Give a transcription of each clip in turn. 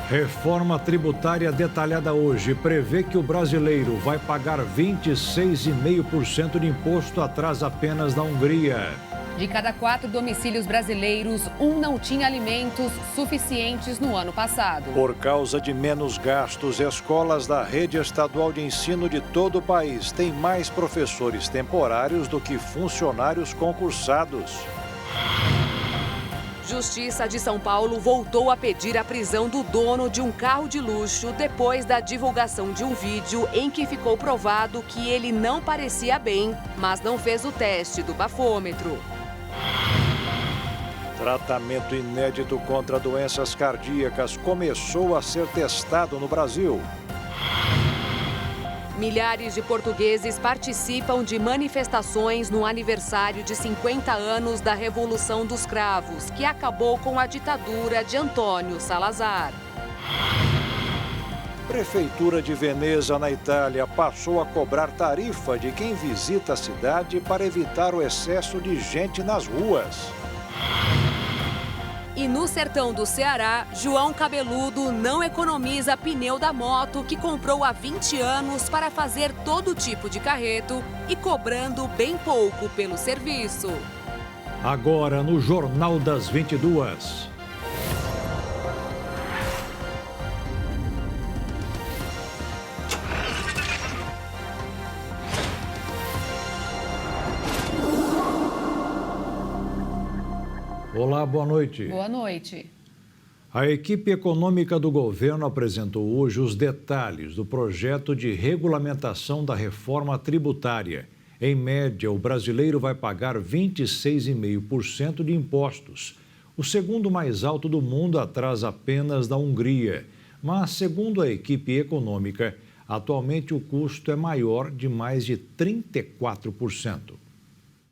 Reforma tributária detalhada hoje prevê que o brasileiro vai pagar 26,5% de imposto atrás apenas na Hungria. De cada 4 domicílios brasileiros, 1 não tinha alimentos suficientes no ano passado. Por causa de menos gastos, escolas da rede estadual de ensino de todo o país têm mais professores temporários do que funcionários concursados. Justiça de São Paulo voltou a pedir a prisão do dono de um carro de luxo depois da divulgação de um vídeo em que ficou provado que ele não parecia bem, mas não fez o teste do bafômetro. Tratamento inédito contra doenças cardíacas começou a ser testado no Brasil. Milhares de portugueses participam de manifestações no aniversário de 50 anos da Revolução dos Cravos, que acabou com a ditadura de Antônio Salazar. Prefeitura de Veneza, na Itália, passou a cobrar tarifa de quem visita a cidade para evitar o excesso de gente nas ruas. E no sertão do Ceará, João Cabeludo não economiza pneu da moto que comprou há 20 anos para fazer todo tipo de carreto e cobrando bem pouco pelo serviço. Agora no Jornal das 22. Olá, boa noite. Boa noite. A equipe econômica do governo apresentou hoje os detalhes do projeto de regulamentação da reforma tributária. Em média, o brasileiro vai pagar 26,5% de impostos, o segundo mais alto do mundo atrás apenas da Hungria. Mas, segundo a equipe econômica, atualmente o custo é maior de mais de 34%.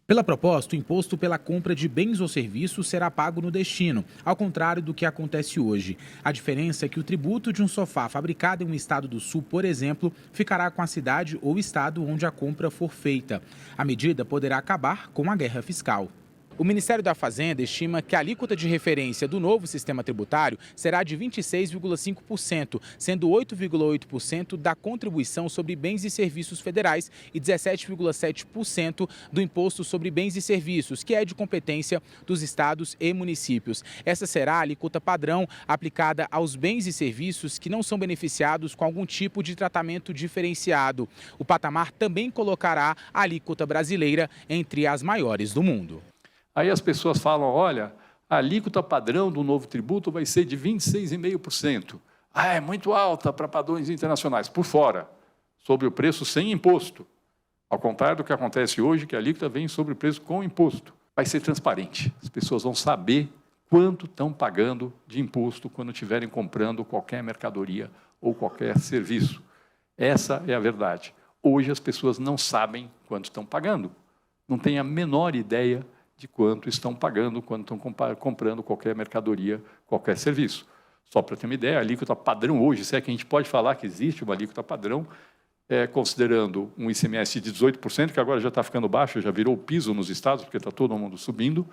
Pela proposta, o imposto pela compra de bens ou serviços será pago no destino, ao contrário do que acontece hoje. A diferença é que o tributo de um sofá fabricado em um estado do sul, por exemplo, ficará com a cidade ou estado onde a compra for feita. A medida poderá acabar com a guerra fiscal. O Ministério da Fazenda estima que a alíquota de referência do novo sistema tributário será de 26,5%, sendo 8,8% da contribuição sobre bens e serviços federais e 17,7% do imposto sobre bens e serviços, que é de competência dos estados e municípios. Essa será a alíquota padrão aplicada aos bens e serviços que não são beneficiados com algum tipo de tratamento diferenciado. O patamar também colocará a alíquota brasileira entre as maiores do mundo. Aí as pessoas falam, olha, a alíquota padrão do novo tributo vai ser de 26,5%. Ah, é muito alta para padrões internacionais. Por fora, sobre o preço sem imposto. Ao contrário do que acontece hoje, que a alíquota vem sobre o preço com imposto. Vai ser transparente. As pessoas vão saber quanto estão pagando de imposto quando estiverem comprando qualquer mercadoria ou qualquer serviço. Essa é a verdade. Hoje as pessoas não sabem quanto estão pagando. Não têm a menor ideia de quanto estão pagando quando estão comprando qualquer mercadoria, qualquer serviço. Só para ter uma ideia, a alíquota padrão hoje, se é que a gente pode falar que existe uma alíquota padrão, considerando um ICMS de 18%, que agora já está ficando baixo, já virou o piso nos estados, porque está todo mundo subindo,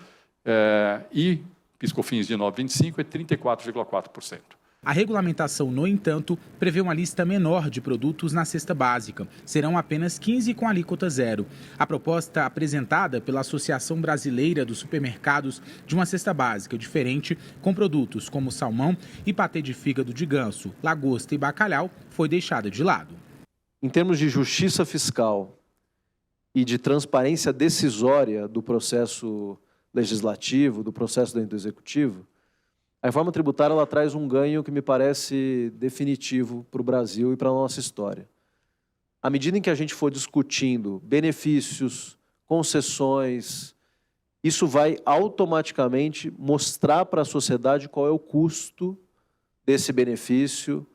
e PIS/COFINS de 9,25% é 34,4%. A regulamentação, no entanto, prevê uma lista menor de produtos na cesta básica. Serão apenas 15 com alíquota zero. A proposta apresentada pela Associação Brasileira dos Supermercados de uma cesta básica diferente, com produtos como salmão e patê de fígado de ganso, lagosta e bacalhau, foi deixada de lado. Em termos de justiça fiscal e de transparência decisória do processo legislativo, do processo dentro do executivo, a reforma tributária ela traz um ganho que me parece definitivo para o Brasil e para a nossa história. À medida em que a gente for discutindo benefícios, concessões, isso vai automaticamente mostrar para a sociedade qual é o custo desse benefício,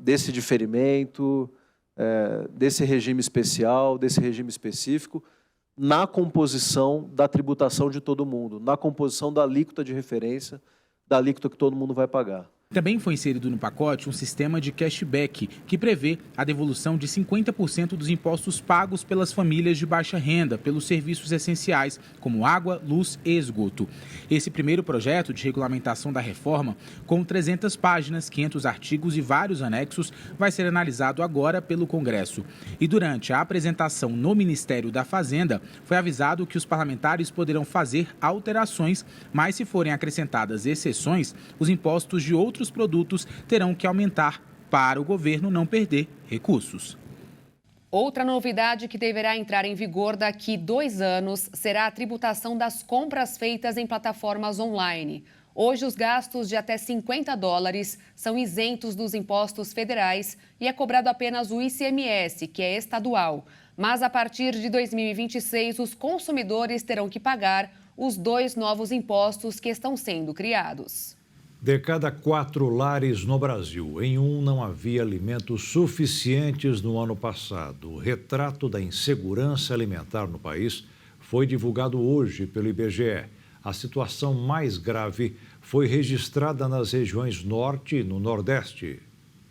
desse diferimento, desse regime especial, desse regime específico, na composição da tributação de todo mundo, na composição da alíquota de referência, da alíquota que todo mundo vai pagar. Também foi inserido no pacote um sistema de cashback, que prevê a devolução de 50% dos impostos pagos pelas famílias de baixa renda pelos serviços essenciais, como água, luz e esgoto. Esse primeiro projeto de regulamentação da reforma, com 300 páginas, 500 artigos e vários anexos, vai ser analisado agora pelo Congresso. E durante a apresentação no Ministério da Fazenda, foi avisado que os parlamentares poderão fazer alterações, mas se forem acrescentadas exceções, os impostos de outros produtos terão que aumentar para o governo não perder recursos. Outra novidade que deverá entrar em vigor daqui 2 anos será a tributação das compras feitas em plataformas online. Hoje, os gastos de até $50 são isentos dos impostos federais e é cobrado apenas o ICMS, que é estadual. Mas, a partir de 2026, os consumidores terão que pagar os 2 novos impostos que estão sendo criados. De cada 4 lares no Brasil, em um não havia alimentos suficientes no ano passado. O retrato da insegurança alimentar no país foi divulgado hoje pelo IBGE. A situação mais grave foi registrada nas regiões Norte e no Nordeste.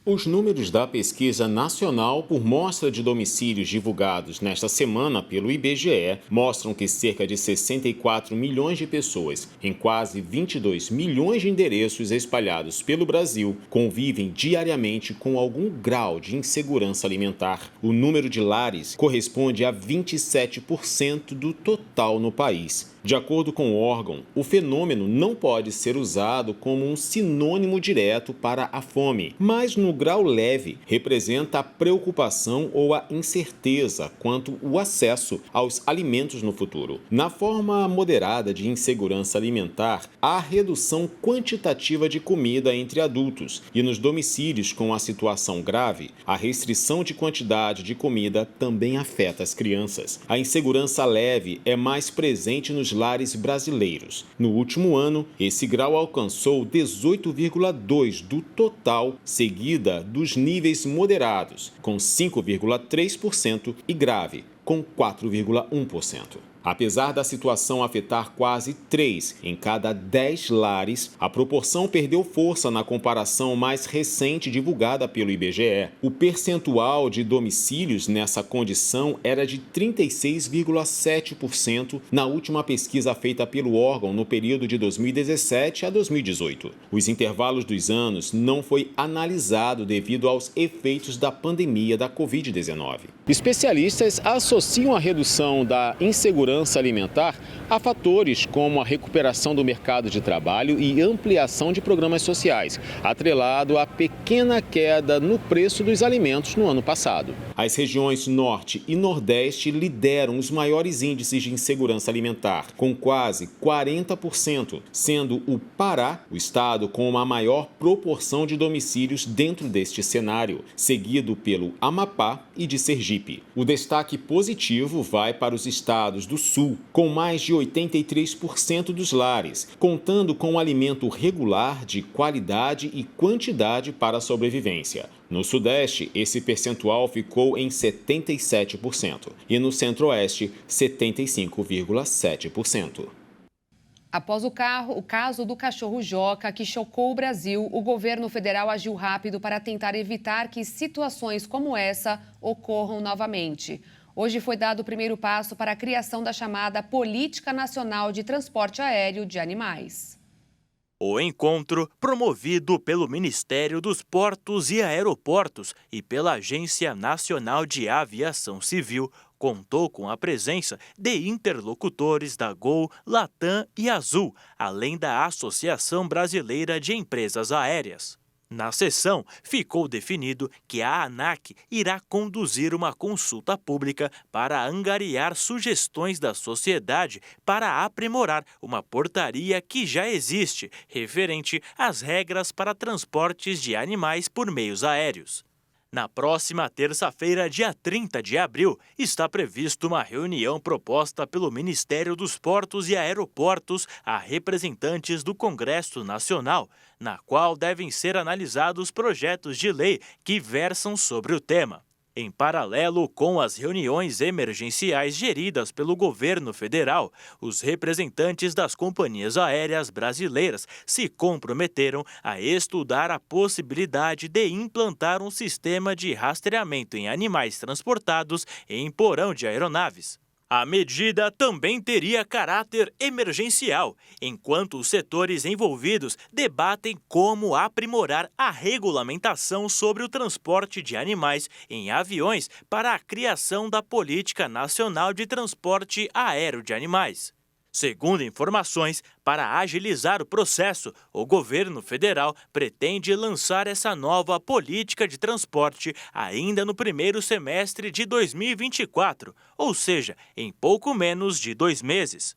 Os números da Pesquisa Nacional por Mostra de Domicílios divulgados nesta semana pelo IBGE mostram que cerca de 64 milhões de pessoas, em quase 22 milhões de endereços espalhados pelo Brasil, convivem diariamente com algum grau de insegurança alimentar. O número de lares corresponde a 27% do total no país. De acordo com o órgão, o fenômeno não pode ser usado como um sinônimo direto para a fome, mas no grau leve representa a preocupação ou a incerteza quanto ao acesso aos alimentos no futuro. Na forma moderada de insegurança alimentar, há redução quantitativa de comida entre adultos e nos domicílios com a situação grave, a restrição de quantidade de comida também afeta as crianças. A insegurança leve é mais presente nos lares brasileiros. No último ano, esse grau alcançou 18,2% do total, seguida dos níveis moderados, com 5,3% e grave, com 4,1%. Apesar da situação afetar quase 3 em cada 10 lares, a proporção perdeu força na comparação mais recente divulgada pelo IBGE. O percentual de domicílios nessa condição era de 36,7% na última pesquisa feita pelo órgão no período de 2017 a 2018. Os intervalos dos anos não foi analisado devido aos efeitos da pandemia da Covid-19. Especialistas associam a redução da insegurança alimentar a fatores como a recuperação do mercado de trabalho e ampliação de programas sociais, atrelado à pequena queda no preço dos alimentos no ano passado. As regiões Norte e Nordeste lideram os maiores índices de insegurança alimentar, com quase 40%, sendo o Pará o estado com a maior proporção de domicílios dentro deste cenário, seguido pelo Amapá e de Sergipe. O destaque positivo vai para os estados do Sul, com mais de 83% dos lares, contando com alimento regular de qualidade e quantidade para a sobrevivência. No Sudeste, esse percentual ficou em 77% e no Centro-Oeste, 75,7%. Após o caso do cachorro Joca, que chocou o Brasil, o governo federal agiu rápido para tentar evitar que situações como essa ocorram novamente. Hoje foi dado o primeiro passo para a criação da chamada Política Nacional de Transporte Aéreo de Animais. O encontro, promovido pelo Ministério dos Portos e Aeroportos e pela Agência Nacional de Aviação Civil, contou com a presença de interlocutores da Gol, Latam e Azul, além da Associação Brasileira de Empresas Aéreas. Na sessão, ficou definido que a ANAC irá conduzir uma consulta pública para angariar sugestões da sociedade para aprimorar uma portaria que já existe, referente às regras para transportes de animais por meios aéreos. Na próxima terça-feira, dia 30 de abril, está prevista uma reunião proposta pelo Ministério dos Portos e Aeroportos a representantes do Congresso Nacional, na qual devem ser analisados projetos de lei que versam sobre o tema. Em paralelo com as reuniões emergenciais geridas pelo governo federal, os representantes das companhias aéreas brasileiras se comprometeram a estudar a possibilidade de implantar um sistema de rastreamento em animais transportados em porão de aeronaves. A medida também teria caráter emergencial, enquanto os setores envolvidos debatem como aprimorar a regulamentação sobre o transporte de animais em aviões para a criação da Política Nacional de Transporte Aéreo de Animais. Segundo informações, para agilizar o processo, o governo federal pretende lançar essa nova política de transporte ainda no primeiro semestre de 2024, ou seja, em pouco menos de 2 meses.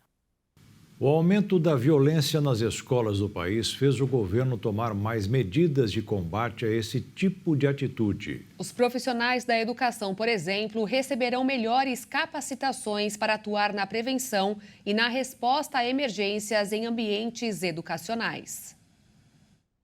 O aumento da violência nas escolas do país fez o governo tomar mais medidas de combate a esse tipo de atitude. Os profissionais da educação, por exemplo, receberão melhores capacitações para atuar na prevenção e na resposta a emergências em ambientes educacionais.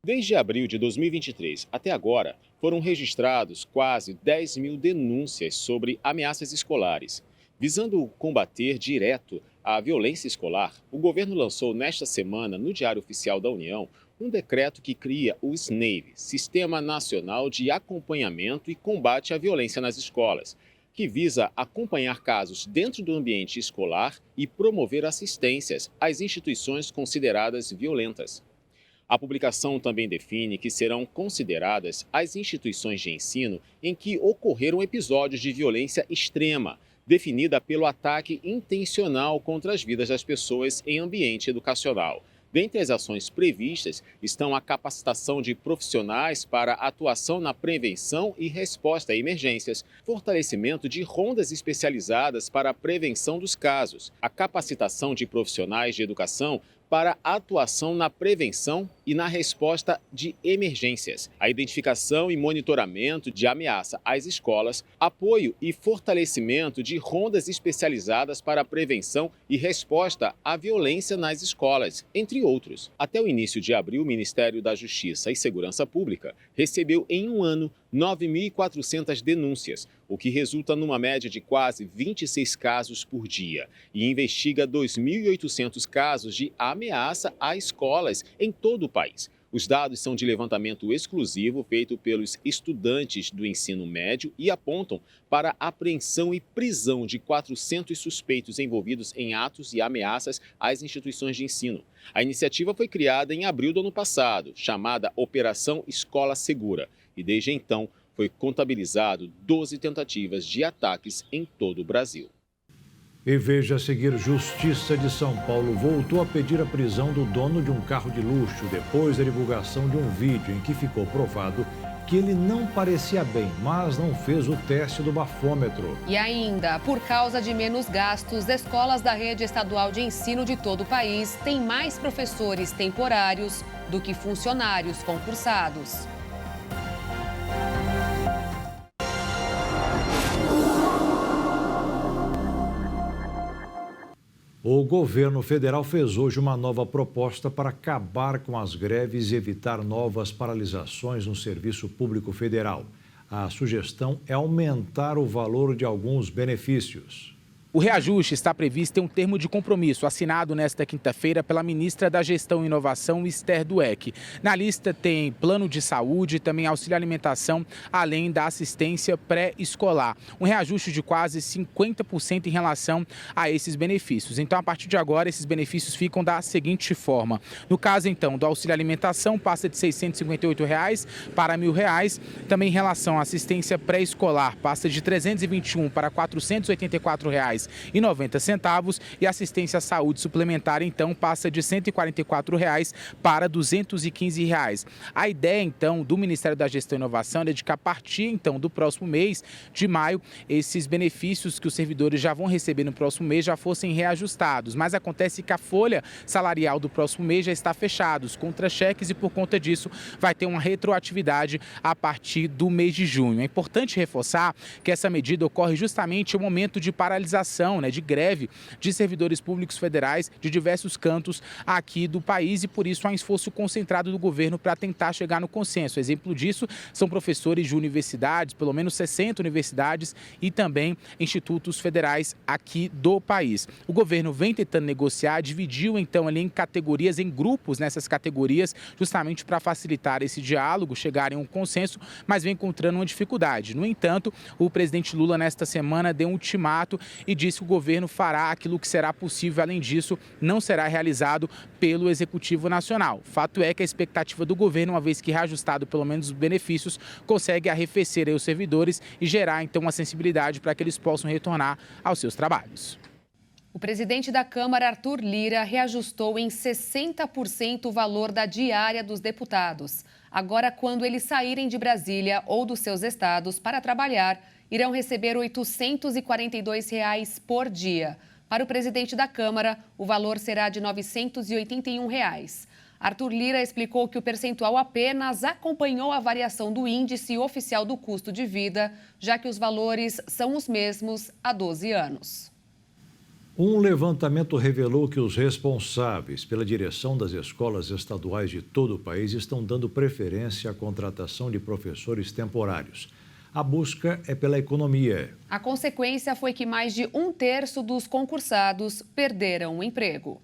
Desde abril de 2023 até agora, foram registrados quase 10 mil denúncias sobre ameaças escolares. Visando combater direto a violência escolar, o governo lançou nesta semana, no Diário Oficial da União, um decreto que cria o SNAVE, Sistema Nacional de Acompanhamento e Combate à Violência nas Escolas, que visa acompanhar casos dentro do ambiente escolar e promover assistências às instituições consideradas violentas. A publicação também define que serão consideradas as instituições de ensino em que ocorreram episódios de violência extrema, definida pelo ataque intencional contra as vidas das pessoas em ambiente educacional. Dentre as ações previstas estão a capacitação de profissionais para atuação na prevenção e resposta a emergências, fortalecimento de rondas especializadas para a prevenção dos casos, a capacitação de profissionais de educação para atuação na prevenção e na resposta de emergências, a identificação e monitoramento de ameaça às escolas, apoio e fortalecimento de rondas especializadas para a prevenção e resposta à violência nas escolas, entre outros. Até o início de abril, o Ministério da Justiça e Segurança Pública recebeu em um ano 9.400 denúncias, o que resulta numa média de quase 26 casos por dia, e investiga 2.800 casos de ameaça a escolas em todo o país. Os dados são de levantamento exclusivo feito pelos estudantes do ensino médio e apontam para a apreensão e prisão de 400 suspeitos envolvidos em atos e ameaças às instituições de ensino. A iniciativa foi criada em abril do ano passado, chamada Operação Escola Segura, e desde então foi contabilizado 12 tentativas de ataques em todo o Brasil. E veja a seguir, Justiça de São Paulo voltou a pedir a prisão do dono de um carro de luxo depois da divulgação de um vídeo em que ficou provado que ele não parecia bem, mas não fez o teste do bafômetro. E ainda, por causa de menos gastos, escolas da rede estadual de ensino de todo o país têm mais professores temporários do que funcionários concursados. O governo federal fez hoje uma nova proposta para acabar com as greves e evitar novas paralisações no serviço público federal. A sugestão é aumentar o valor de alguns benefícios. O reajuste está previsto em um termo de compromisso assinado nesta quinta-feira pela ministra da Gestão e Inovação, Esther Dweck. Na lista tem plano de saúde, também auxílio alimentação, além da assistência pré-escolar. Um reajuste de quase 50% em relação a esses benefícios. Então, a partir de agora, esses benefícios ficam da seguinte forma. No caso, então, do auxílio alimentação, passa de R$ 658 para R$ 1.000. Também em relação à assistência pré-escolar, passa de R$ 321 para R$ 484,90 e assistência à saúde suplementar, então, passa de R$ 144 para R$ 215. A ideia, então, do Ministério da Gestão e Inovação é de que a partir, então, do próximo mês de maio, esses benefícios que os servidores já vão receber no próximo mês já fossem reajustados. Mas acontece que a folha salarial do próximo mês já está fechada, os contra-cheques, e por conta disso vai ter uma retroatividade a partir do mês de junho. É importante reforçar que essa medida ocorre justamente em um momento de paralisação paralisação, de greve de servidores públicos federais de diversos cantos aqui do país e, por isso, há um esforço concentrado do governo para tentar chegar no consenso. Exemplo disso são professores de universidades, pelo menos 60 universidades e também institutos federais aqui do país. O governo vem tentando negociar, dividiu então ali em categorias, em grupos nessas categorias, justamente para facilitar esse diálogo, chegarem a um consenso, mas vem encontrando uma dificuldade. No entanto, o presidente Lula nesta semana deu um ultimato e disse que o governo fará aquilo que será possível. Além disso, não será realizado pelo Executivo Nacional. Fato é que a expectativa do governo, uma vez que reajustado pelo menos os benefícios, consegue arrefecer os servidores e gerar então uma sensibilidade para que eles possam retornar aos seus trabalhos. O presidente da Câmara, Arthur Lira, reajustou em 60% o valor da diária dos deputados. Agora, quando eles saírem de Brasília ou dos seus estados para trabalhar, irão receber R$ 842 por dia. Para o presidente da Câmara, o valor será de R$ 981. Arthur Lira explicou que o percentual apenas acompanhou a variação do índice oficial do custo de vida, já que os valores são os mesmos há 12 anos. Um levantamento revelou que os responsáveis pela direção das escolas estaduais de todo o país estão dando preferência à contratação de professores temporários. A busca é pela economia. A consequência foi que mais de 1/3 dos concursados perderam o emprego.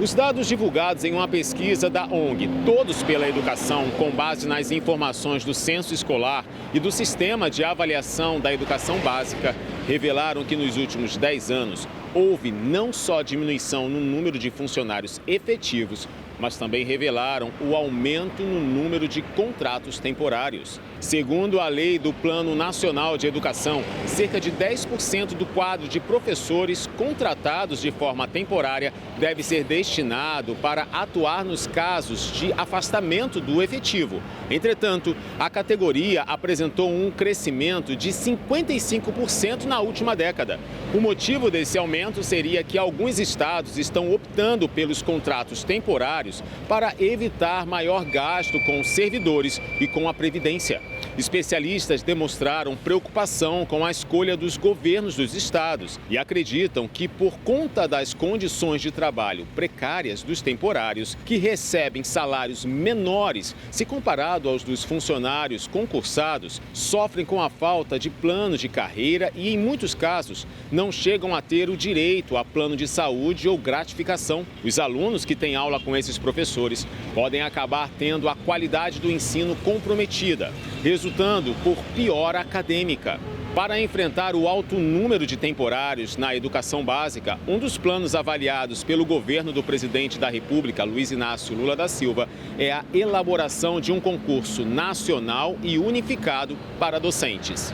Os dados divulgados em uma pesquisa da ONG Todos pela Educação, com base nas informações do Censo Escolar e do Sistema de Avaliação da Educação Básica, revelaram que nos últimos 10 anos houve não só diminuição no número de funcionários efetivos, mas também revelaram o aumento no número de contratos temporários. Segundo a lei do Plano Nacional de Educação, cerca de 10% do quadro de professores contratados de forma temporária deve ser destinado para atuar nos casos de afastamento do efetivo. Entretanto, a categoria apresentou um crescimento de 55% na última década. O motivo desse aumento seria que alguns estados estão optando pelos contratos temporários para evitar maior gasto com os servidores e com a Previdência. Especialistas demonstraram preocupação com a escolha dos governos dos estados e acreditam que, por conta das condições de trabalho precárias dos temporários, que recebem salários menores se comparado aos dos funcionários concursados, sofrem com a falta de plano de carreira e, em muitos casos, não chegam a ter o direito a plano de saúde ou gratificação. Os alunos que têm aula com esses professores podem acabar tendo a qualidade do ensino comprometida, resultando por piora acadêmica. Para enfrentar o alto número de temporários na educação básica, um dos planos avaliados pelo governo do presidente da República, Luiz Inácio Lula da Silva, é a elaboração de um concurso nacional e unificado para docentes.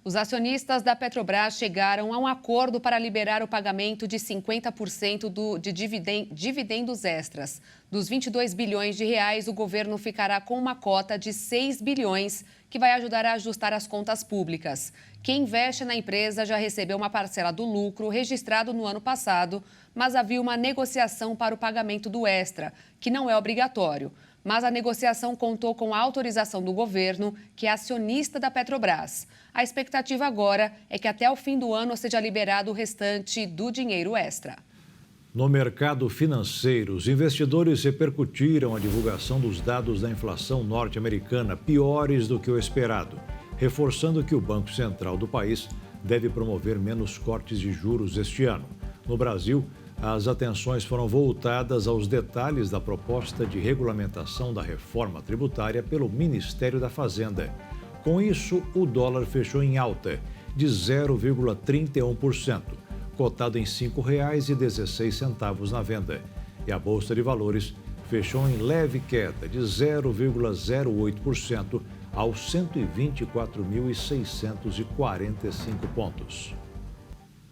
Os acionistas da Petrobras chegaram a um acordo para liberar o pagamento de 50% de dividendos extras. Dos 22 bilhões de reais, o governo ficará com uma cota de 6 bilhões, que vai ajudar a ajustar as contas públicas. Quem investe na empresa já recebeu uma parcela do lucro registrado no ano passado, mas havia uma negociação para o pagamento do extra, que não é obrigatório. Mas a negociação contou com a autorização do governo, que é acionista da Petrobras. A expectativa agora é que até o fim do ano seja liberado o restante do dinheiro extra. No mercado financeiro, os investidores repercutiram a divulgação dos dados da inflação norte-americana piores do que o esperado, reforçando que o Banco Central do país deve promover menos cortes de juros este ano. No Brasil, as atenções foram voltadas aos detalhes da proposta de regulamentação da reforma tributária pelo Ministério da Fazenda. Com isso, o dólar fechou em alta de 0,31%, cotado em R$ 5,16 na venda. E a Bolsa de Valores fechou em leve queda de 0,08% aos 124.645 pontos.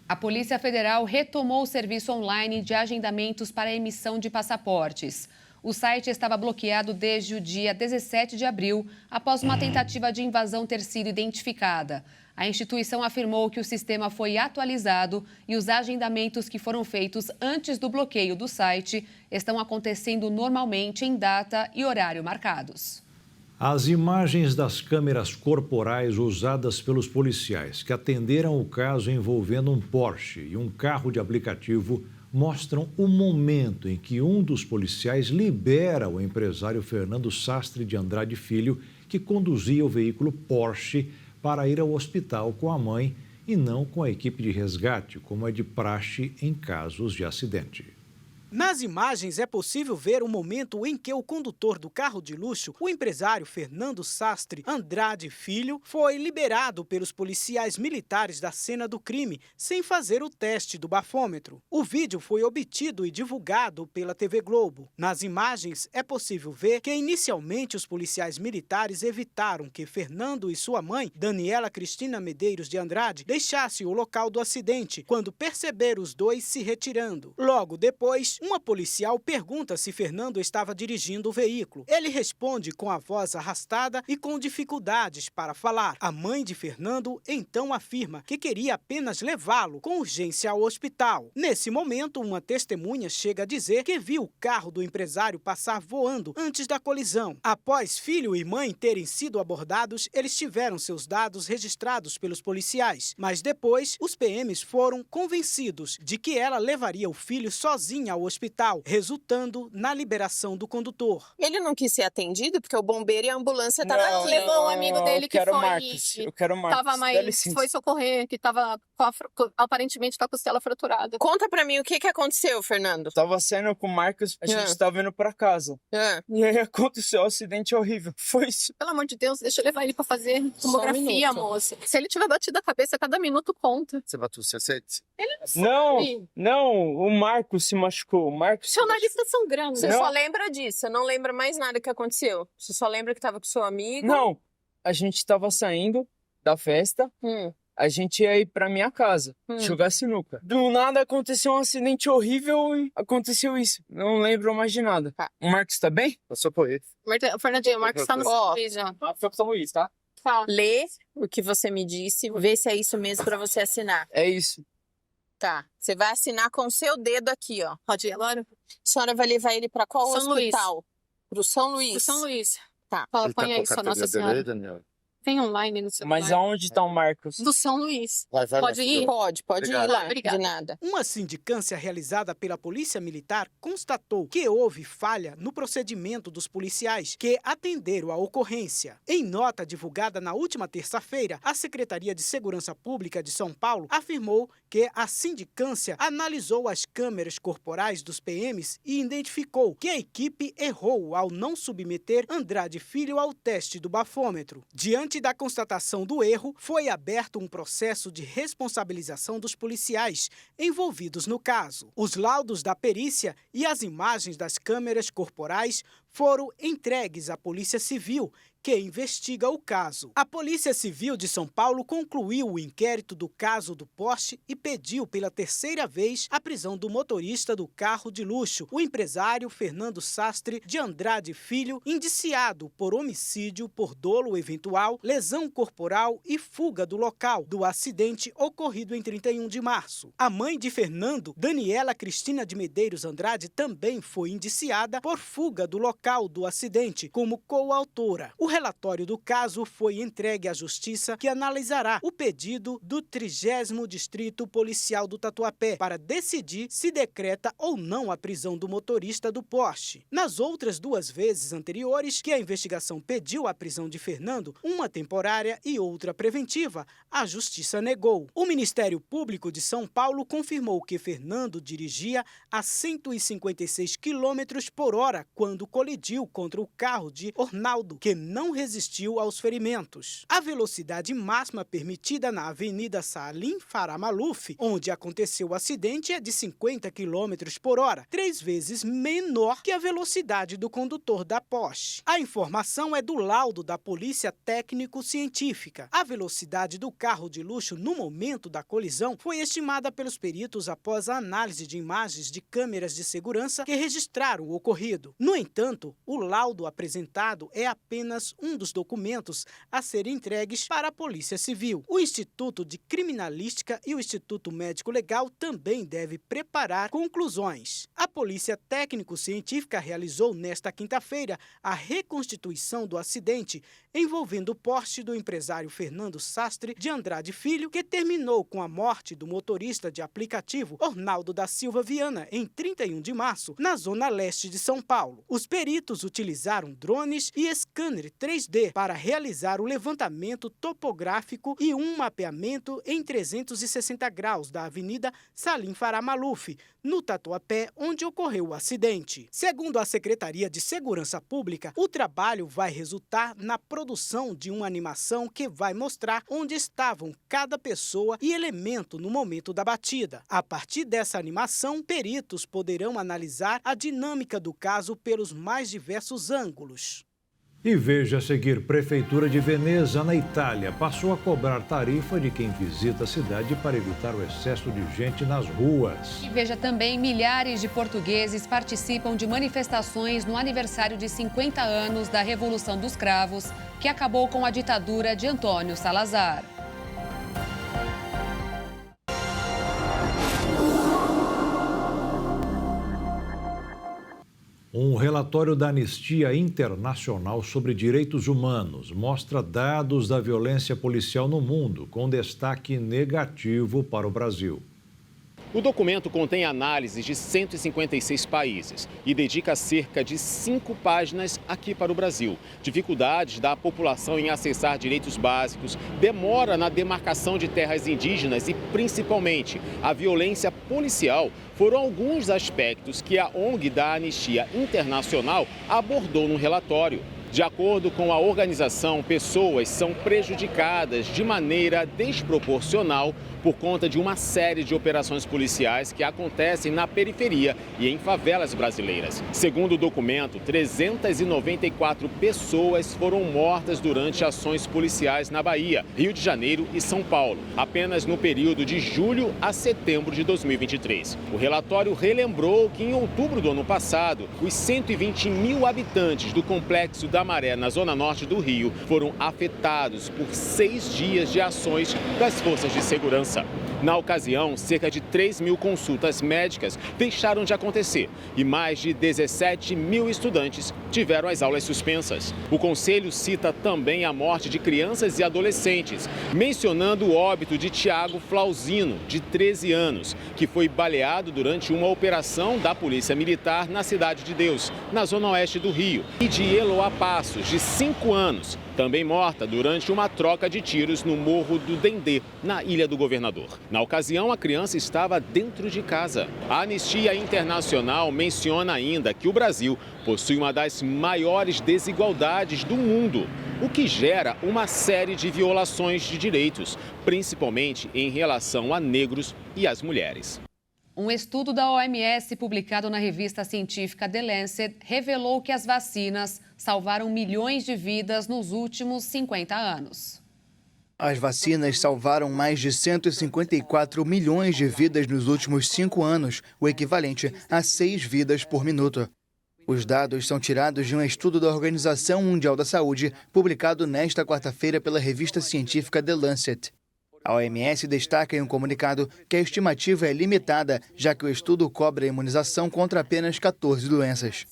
A Polícia Federal retomou o serviço online de agendamentos para a emissão de passaportes. O site estava bloqueado desde o dia 17 de abril, após uma tentativa de invasão ter sido identificada. A instituição afirmou que o sistema foi atualizado e os agendamentos que foram feitos antes do bloqueio do site estão acontecendo normalmente em data e horário marcados. As imagens das câmeras corporais usadas pelos policiais que atenderam o caso envolvendo um Porsche e um carro de aplicativo mostram o momento em que um dos policiais libera o empresário Fernando Sastre de Andrade Filho, que conduzia o veículo Porsche para ir ao hospital com a mãe e não com a equipe de resgate, como é de praxe em casos de acidente. Nas imagens é possível ver o momento em que o condutor do carro de luxo, o empresário Fernando Sastre Andrade Filho, foi liberado pelos policiais militares da cena do crime sem fazer o teste do bafômetro. O vídeo foi obtido e divulgado pela TV Globo. Nas imagens é possível ver que inicialmente os policiais militares evitaram que Fernando e sua mãe, Daniela Cristina Medeiros de Andrade, deixassem o local do acidente quando perceberam os dois se retirando. Logo depois, uma policial pergunta se Fernando estava dirigindo o veículo. Ele responde com a voz arrastada e com dificuldades para falar. A mãe de Fernando então afirma que queria apenas levá-lo com urgência ao hospital. Nesse momento, uma testemunha chega a dizer que viu o carro do empresário passar voando antes da colisão. Após filho e mãe terem sido abordados, eles tiveram seus dados registrados pelos policiais. Mas depois, os PMs foram convencidos de que ela levaria o filho sozinha ao hospital, resultando na liberação do condutor. Ele não quis ser atendido porque o bombeiro e a ambulância estavam aqui. Levou um amigo dele que foi... Eu quero o Marcos. Tava mais... Foi socorrer, que tava aparentemente com a costela fraturada. Conta pra mim o que aconteceu, Fernando. Tava saindo com o Marcos, a gente tava indo pra casa. E aí aconteceu um acidente horrível. Foi isso. Pelo amor de Deus, deixa eu levar ele pra fazer tomografia, moça. Se ele tiver batido a cabeça, cada minuto conta. Você bateu o cacete? Ele não sabe. Não, o Marcos se machucou. O Marcos seu nariz tá sangrando. Você só lembra disso, você não lembra mais nada que aconteceu. Você só lembra que tava com seu amigo. Não, a gente tava saindo da festa. A gente ia ir pra minha casa, jogar sinuca. Do nada aconteceu um acidente horrível e aconteceu isso. Não lembro mais de nada. Tá. O Marcos tá bem? Passou por ele. Fernandinho, o Marcos tá no Luiz já. Foi pro São Luís, tá? Tá. Lê o que você me disse, vê se é isso mesmo pra você assinar. É isso. Tá, você vai assinar com o seu dedo aqui, ó. Pode ir agora? A senhora vai levar ele pra qual São hospital? Luís. Pro São Luís. Pro São Luís. Tá. Põe aí só, Nossa Senhora. Tem online no celular. Mas aonde tá o Marcos? Do São Luís. Pode ir? Pode Obrigado. ir lá. Obrigada. De nada. Uma sindicância realizada pela Polícia Militar constatou que houve falha no procedimento dos policiais que atenderam a ocorrência. Em nota divulgada na última terça-feira, a Secretaria de Segurança Pública de São Paulo afirmou que a sindicância analisou as câmeras corporais dos PMs e identificou que a equipe errou ao não submeter Andrade Filho ao teste do bafômetro. Diante da constatação do erro, foi aberto um processo de responsabilização dos policiais envolvidos no caso. Os laudos da perícia e as imagens das câmeras corporais foram entregues à Polícia Civil, que investiga o caso. A Polícia Civil de São Paulo concluiu o inquérito do caso do Porsche e pediu pela terceira vez a prisão do motorista do carro de luxo, o empresário Fernando Sastre de Andrade Filho, indiciado por homicídio por dolo eventual, lesão corporal e fuga do local do acidente ocorrido em 31 de março. A mãe de Fernando, Daniela Cristina de Medeiros Andrade, também foi indiciada por fuga do local do acidente como coautora. O relatório do caso foi entregue à Justiça, que analisará o pedido do 30º Distrito Policial do Tatuapé para decidir se decreta ou não a prisão do motorista do Porsche. Nas outras duas vezes anteriores que a investigação pediu a prisão de Fernando, uma temporária e outra preventiva, a Justiça negou. O Ministério Público de São Paulo confirmou que Fernando dirigia a 156 km por hora quando colidiu contra o carro de Ornaldo, que não resistiu aos ferimentos. A velocidade máxima permitida na Avenida Salim Farah Maluf, onde aconteceu o acidente, é de 50 km por hora, 3 vezes menor que a velocidade do condutor da Porsche. A informação é do laudo da Polícia Técnico-Científica. A velocidade do carro de luxo no momento da colisão foi estimada pelos peritos após a análise de imagens de câmeras de segurança que registraram o ocorrido. No entanto, entanto, o laudo apresentado é apenas um dos documentos a serem entregues para a Polícia Civil. O Instituto de Criminalística e o Instituto Médico Legal também devem preparar conclusões. A Polícia Técnico-Científica realizou nesta quinta-feira a reconstituição do acidente envolvendo o Porsche do empresário Fernando Sastre de Andrade Filho, que terminou com a morte do motorista de aplicativo Ornaldo da Silva Viana em 31 de março, na zona leste de São Paulo. Os peritos utilizaram drones e scanner 3D para realizar o levantamento topográfico e um mapeamento em 360 graus da Avenida Salim Farah Maluf, no Tatuapé, onde ocorreu o acidente. Segundo a Secretaria de Segurança Pública, o trabalho vai resultar na produção de uma animação que vai mostrar onde estavam cada pessoa e elemento no momento da batida. A partir dessa animação, peritos poderão analisar a dinâmica do caso pelos mais diversos ângulos. E veja a seguir, Prefeitura de Veneza, na Itália, passou a cobrar tarifa de quem visita a cidade para evitar o excesso de gente nas ruas. E veja também, milhares de portugueses participam de manifestações no aniversário de 50 anos da Revolução dos Cravos, que acabou com a ditadura de Antônio Salazar. Um relatório da Anistia Internacional sobre Direitos Humanos mostra dados da violência policial no mundo, com destaque negativo para o Brasil. O documento contém análises de 156 países e dedica cerca de 5 páginas aqui para o Brasil. Dificuldades da população em acessar direitos básicos, demora na demarcação de terras indígenas e, principalmente, a violência policial foram alguns aspectos que a ONG da Anistia Internacional abordou no relatório. De acordo com a organização, pessoas são prejudicadas de maneira desproporcional por conta de uma série de operações policiais que acontecem na periferia e em favelas brasileiras. Segundo o documento, 394 pessoas foram mortas durante ações policiais na Bahia, Rio de Janeiro e São Paulo, apenas no período de julho a setembro de 2023. O relatório relembrou que em outubro do ano passado, os 120 mil habitantes do complexo da Maré, na zona norte do Rio, foram afetados por 6 dias de ações das forças de segurança. Na ocasião, cerca de 3 mil consultas médicas deixaram de acontecer e mais de 17 mil estudantes tiveram as aulas suspensas. O Conselho cita também a morte de crianças e adolescentes, mencionando o óbito de Tiago Flauzino, de 13 anos, que foi baleado durante uma operação da Polícia Militar na Cidade de Deus, na zona oeste do Rio, e de Eloá Passos, de 5 anos, também morta durante uma troca de tiros no Morro do Dendê, na Ilha do Governador. Na ocasião, a criança estava dentro de casa. A Anistia Internacional menciona ainda que o Brasil possui uma das maiores desigualdades do mundo, o que gera uma série de violações de direitos, principalmente em relação a negros e às mulheres. Um estudo da OMS publicado na revista científica The Lancet revelou que as vacinas salvaram milhões de vidas nos últimos 50 anos. As vacinas salvaram mais de 154 milhões de vidas nos últimos 5 anos, o equivalente a 6 vidas por minuto. Os dados são tirados de um estudo da Organização Mundial da Saúde, publicado nesta quarta-feira pela revista científica The Lancet. A OMS destaca em um comunicado que a estimativa é limitada, já que o estudo cobre a imunização contra apenas 14 doenças.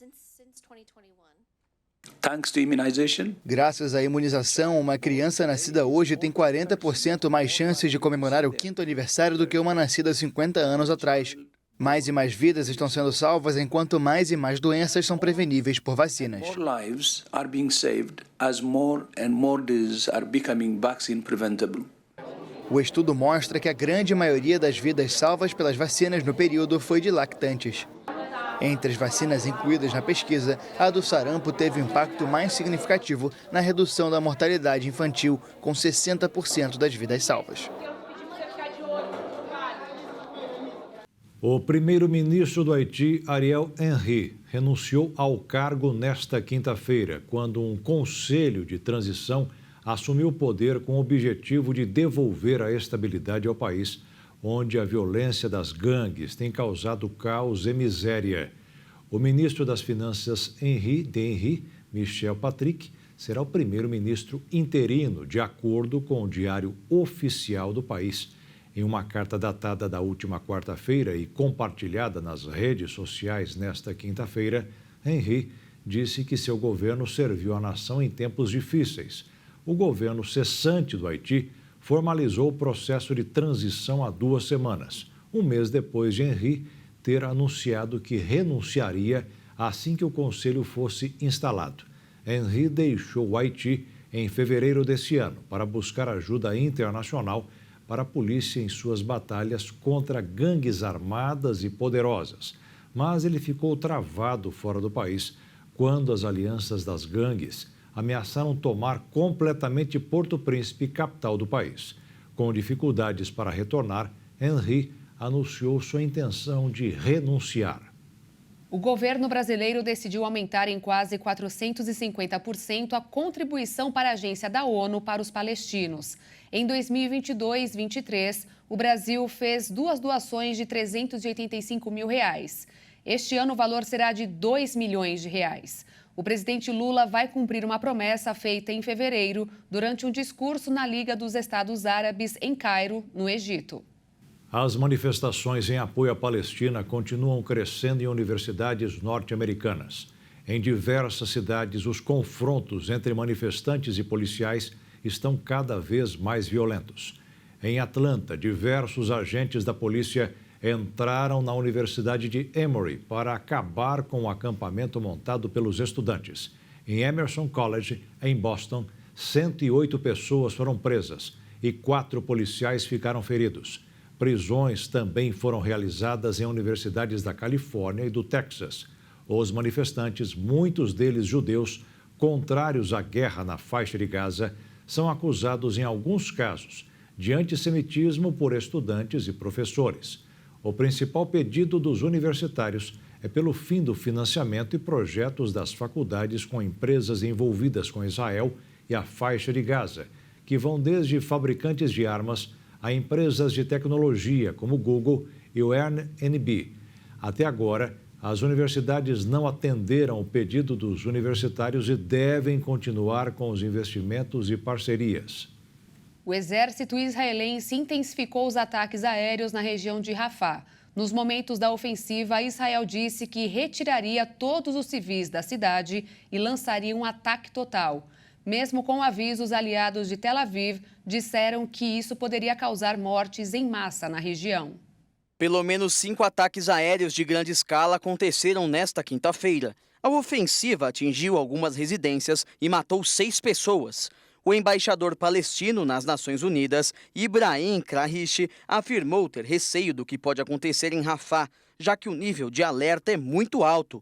Graças à imunização, uma criança nascida hoje tem 40% mais chances de comemorar o 5º aniversário do que uma nascida 50 anos atrás. Mais e mais vidas estão sendo salvas, enquanto mais e mais doenças são preveníveis por vacinas. O estudo mostra que a grande maioria das vidas salvas pelas vacinas no período foi de lactantes. Entre as vacinas incluídas na pesquisa, a do sarampo teve o impacto mais significativo na redução da mortalidade infantil, com 60% das vidas salvas. O primeiro-ministro do Haiti, Ariel Henry, renunciou ao cargo nesta quinta-feira, quando um conselho de transição assumiu o poder com o objetivo de devolver a estabilidade ao país, onde a violência das gangues tem causado caos e miséria. O ministro das Finanças Henri Michel Patrick será o primeiro-ministro interino, de acordo com o Diário Oficial do país. Em uma carta datada da última quarta-feira e compartilhada nas redes sociais nesta quinta-feira, Henri disse que seu governo serviu a nação em tempos difíceis. O governo cessante do Haiti formalizou o processo de transição há 2 semanas, um mês depois de Henri ter anunciado que renunciaria assim que o conselho fosse instalado. Henri deixou o Haiti em fevereiro deste ano para buscar ajuda internacional para a polícia em suas batalhas contra gangues armadas e poderosas. Mas ele ficou travado fora do país quando as alianças das gangues ameaçaram tomar completamente Porto Príncipe, capital do país. Com dificuldades para retornar, Henri anunciou sua intenção de renunciar. O governo brasileiro decidiu aumentar em quase 450% a contribuição para a Agência da ONU para os palestinos. Em 2022-23, o Brasil fez 2 doações de R$385 mil. Este ano o valor será de R$2 milhões. O presidente Lula vai cumprir uma promessa feita em fevereiro durante um discurso na Liga dos Estados Árabes em Cairo, no Egito. As manifestações em apoio à Palestina continuam crescendo em universidades norte-americanas. Em diversas cidades, os confrontos entre manifestantes e policiais estão cada vez mais violentos. Em Atlanta, diversos agentes da polícia entraram na Universidade de Emory para acabar com o acampamento montado pelos estudantes. Em Emerson College, em Boston, 108 pessoas foram presas e 4 policiais ficaram feridos. Prisões também foram realizadas em universidades da Califórnia e do Texas. Os manifestantes, muitos deles judeus, contrários à guerra na faixa de Gaza, são acusados, em alguns casos, de antissemitismo por estudantes e professores. O principal pedido dos universitários é pelo fim do financiamento e projetos das faculdades com empresas envolvidas com Israel e a faixa de Gaza, que vão desde fabricantes de armas a empresas de tecnologia como Google e o Airbnb. Até agora, as universidades não atenderam o pedido dos universitários e devem continuar com os investimentos e parcerias. O exército israelense intensificou os ataques aéreos na região de Rafah. Nos momentos da ofensiva, Israel disse que retiraria todos os civis da cidade e lançaria um ataque total. Mesmo com avisos, aliados de Tel Aviv disseram que isso poderia causar mortes em massa na região. Pelo menos 5 ataques aéreos de grande escala aconteceram nesta quinta-feira. A ofensiva atingiu algumas residências e matou 6 pessoas. O embaixador palestino nas Nações Unidas, Ibrahim Krahish, afirmou ter receio do que pode acontecer em Rafah, já que o nível de alerta é muito alto.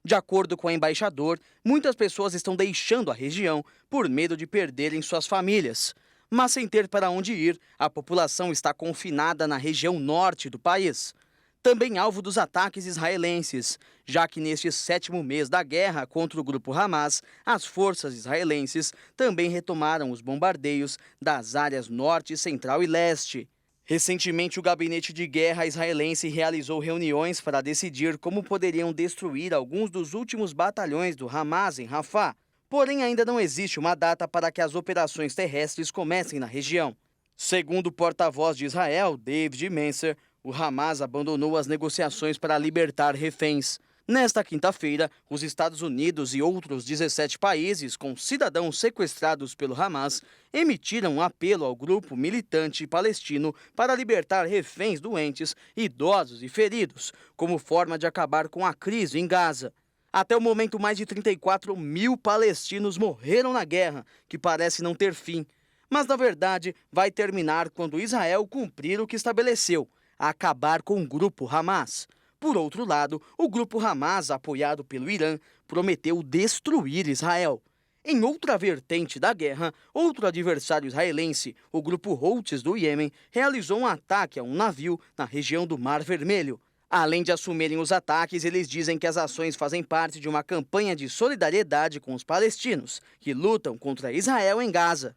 De acordo com o embaixador, muitas pessoas estão deixando a região por medo de perderem suas famílias. Mas sem ter para onde ir, a população está confinada na região norte do país. Também alvo dos ataques israelenses, já que neste 7º mês da guerra contra o grupo Hamas, as forças israelenses também retomaram os bombardeios das áreas norte, central e leste. Recentemente, o gabinete de guerra israelense realizou reuniões para decidir como poderiam destruir alguns dos últimos batalhões do Hamas em Rafah. Porém, ainda não existe uma data para que as operações terrestres comecem na região. Segundo o porta-voz de Israel, David Mencer, o Hamas abandonou as negociações para libertar reféns. Nesta quinta-feira, os Estados Unidos e outros 17 países com cidadãos sequestrados pelo Hamas emitiram um apelo ao grupo militante palestino para libertar reféns doentes, idosos e feridos, como forma de acabar com a crise em Gaza. Até o momento, mais de 34 mil palestinos morreram na guerra, que parece não ter fim. Mas, na verdade, vai terminar quando Israel cumprir o que estabeleceu, acabar com o grupo Hamas. Por outro lado, o grupo Hamas, apoiado pelo Irã, prometeu destruir Israel. Em outra vertente da guerra, outro adversário israelense, o grupo Houthis do Iêmen, realizou um ataque a um navio na região do Mar Vermelho. Além de assumirem os ataques, eles dizem que as ações fazem parte de uma campanha de solidariedade com os palestinos, que lutam contra Israel em Gaza.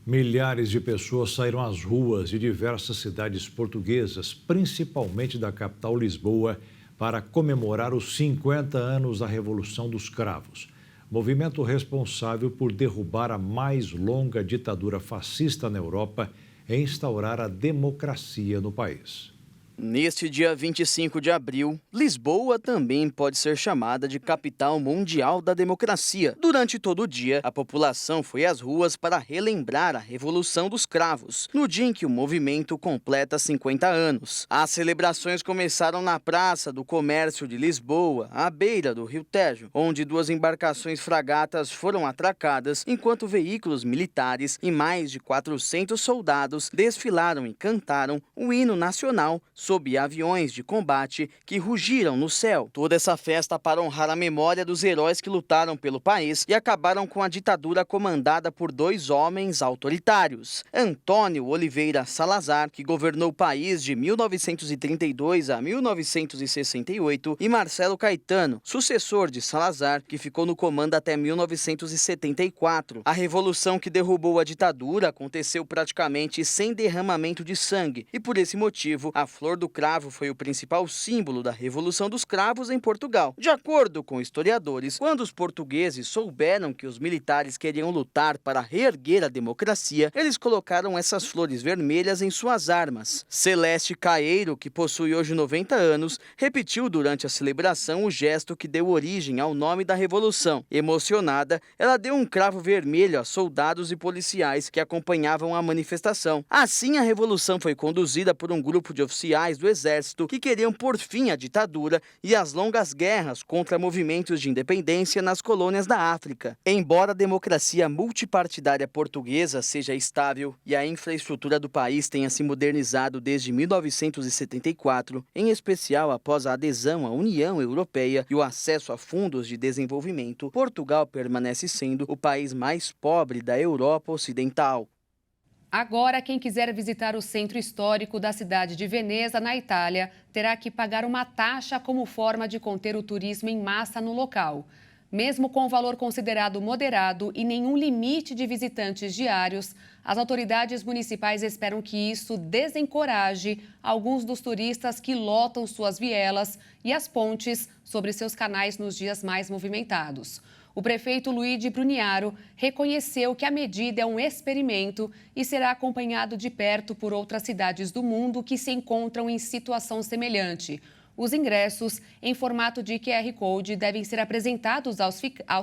Milhares de pessoas saíram às ruas de diversas cidades portuguesas, principalmente da capital Lisboa, para comemorar os 50 anos da Revolução dos Cravos. Movimento responsável por derrubar a mais longa ditadura fascista na Europa e instaurar a democracia no país. Neste dia 25 de abril, Lisboa também pode ser chamada de capital mundial da democracia. Durante todo o dia, a população foi às ruas para relembrar a Revolução dos Cravos, no dia em que o movimento completa 50 anos. As celebrações começaram na Praça do Comércio de Lisboa, à beira do Rio Tejo, onde 2 embarcações fragatas foram atracadas, enquanto veículos militares e mais de 400 soldados desfilaram e cantaram o hino nacional sob aviões de combate que rugiram no céu. Toda essa festa para honrar a memória dos heróis que lutaram pelo país e acabaram com a ditadura comandada por 2 homens autoritários. Antônio Oliveira Salazar, que governou o país de 1932 a 1968, e Marcelo Caetano, sucessor de Salazar, que ficou no comando até 1974. A revolução que derrubou a ditadura aconteceu praticamente sem derramamento de sangue e, por esse motivo, a flor do cravo foi o principal símbolo da Revolução dos Cravos em Portugal. De acordo com historiadores, quando os portugueses souberam que os militares queriam lutar para reerguer a democracia, eles colocaram essas flores vermelhas em suas armas. Celeste Caeiro, que possui hoje 90 anos, repetiu durante a celebração o gesto que deu origem ao nome da Revolução. Emocionada, ela deu um cravo vermelho a soldados e policiais que acompanhavam a manifestação. Assim, a Revolução foi conduzida por um grupo de oficiais do Exército que queriam pôr fim à ditadura e às longas guerras contra movimentos de independência nas colônias da África. Embora a democracia multipartidária portuguesa seja estável e a infraestrutura do país tenha se modernizado desde 1974, em especial após a adesão à União Europeia e o acesso a fundos de desenvolvimento, Portugal permanece sendo o país mais pobre da Europa Ocidental. Agora, quem quiser visitar o centro histórico da cidade de Veneza, na Itália, terá que pagar uma taxa como forma de conter o turismo em massa no local. Mesmo com o valor considerado moderado e nenhum limite de visitantes diários, as autoridades municipais esperam que isso desencoraje alguns dos turistas que lotam suas vielas e as pontes sobre seus canais nos dias mais movimentados. O prefeito Luigi Bruniaro reconheceu que a medida é um experimento e será acompanhado de perto por outras cidades do mundo que se encontram em situação semelhante. Os ingressos, em formato de QR Code, devem ser apresentados aos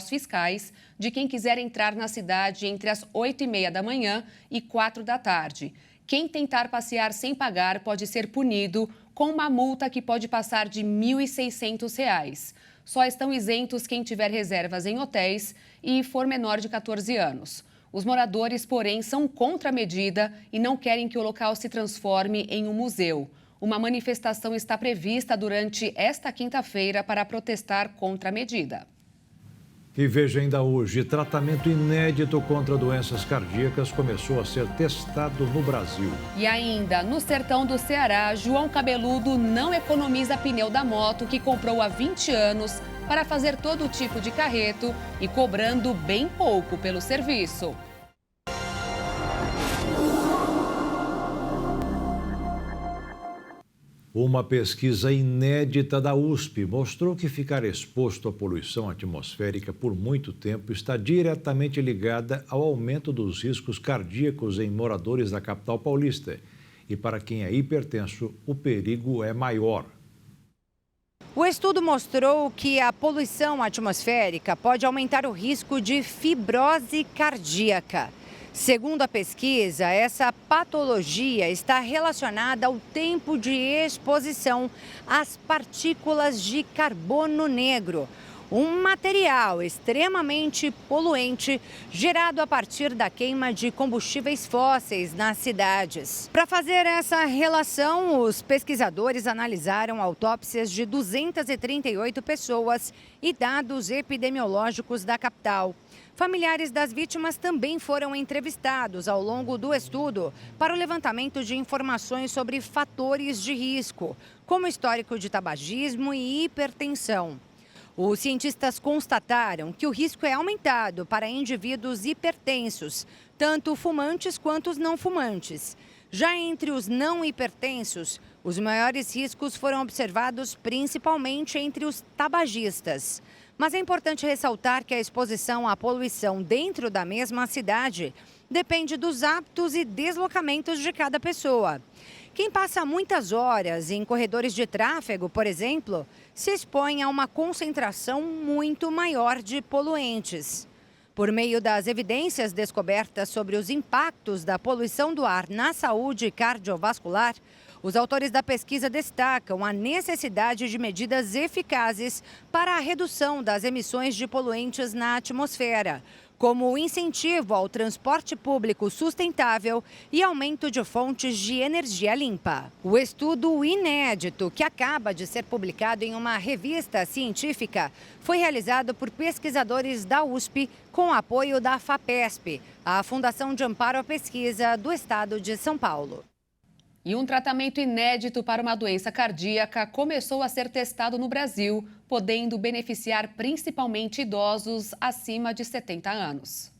fiscais de quem quiser entrar na cidade entre as 8h30 da manhã e 4 da tarde. Quem tentar passear sem pagar pode ser punido com uma multa que pode passar de R$ 1.600. Só estão isentos quem tiver reservas em hotéis e for menor de 14 anos. Os moradores, porém, são contra a medida e não querem que o local se transforme em um museu. Uma manifestação está prevista durante esta quinta-feira para protestar contra a medida. E veja ainda hoje, tratamento inédito contra doenças cardíacas começou a ser testado no Brasil. E ainda, no sertão do Ceará, João Cabeludo não economiza pneu da moto que comprou há 20 anos para fazer todo tipo de carreto e cobrando bem pouco pelo serviço. Uma pesquisa inédita da USP mostrou que ficar exposto à poluição atmosférica por muito tempo está diretamente ligada ao aumento dos riscos cardíacos em moradores da capital paulista. E para quem é hipertenso, o perigo é maior. O estudo mostrou que a poluição atmosférica pode aumentar o risco de fibrose cardíaca. Segundo a pesquisa, essa patologia está relacionada ao tempo de exposição às partículas de carbono negro, um material extremamente poluente gerado a partir da queima de combustíveis fósseis nas cidades. Para fazer essa relação, os pesquisadores analisaram autópsias de 238 pessoas e dados epidemiológicos da capital. Familiares das vítimas também foram entrevistados ao longo do estudo para o levantamento de informações sobre fatores de risco, como histórico de tabagismo e hipertensão. Os cientistas constataram que o risco é aumentado para indivíduos hipertensos, tanto fumantes quanto os não fumantes. Já entre os não hipertensos, Os maiores riscos foram observados principalmente entre os tabagistas. Mas é importante ressaltar que a exposição à poluição dentro da mesma cidade depende dos hábitos e deslocamentos de cada pessoa. Quem passa muitas horas em corredores de tráfego, por exemplo, se expõe a uma concentração muito maior de poluentes. Por meio das evidências descobertas sobre os impactos da poluição do ar na saúde cardiovascular, os autores da pesquisa destacam a necessidade de medidas eficazes para a redução das emissões de poluentes na atmosfera, como o incentivo ao transporte público sustentável e aumento de fontes de energia limpa. O estudo inédito, que acaba de ser publicado em uma revista científica, foi realizado por pesquisadores da USP com apoio da FAPESP, a Fundação de Amparo à Pesquisa do Estado de São Paulo. E um tratamento inédito para uma doença cardíaca começou a ser testado no Brasil, podendo beneficiar principalmente idosos acima de 70 anos.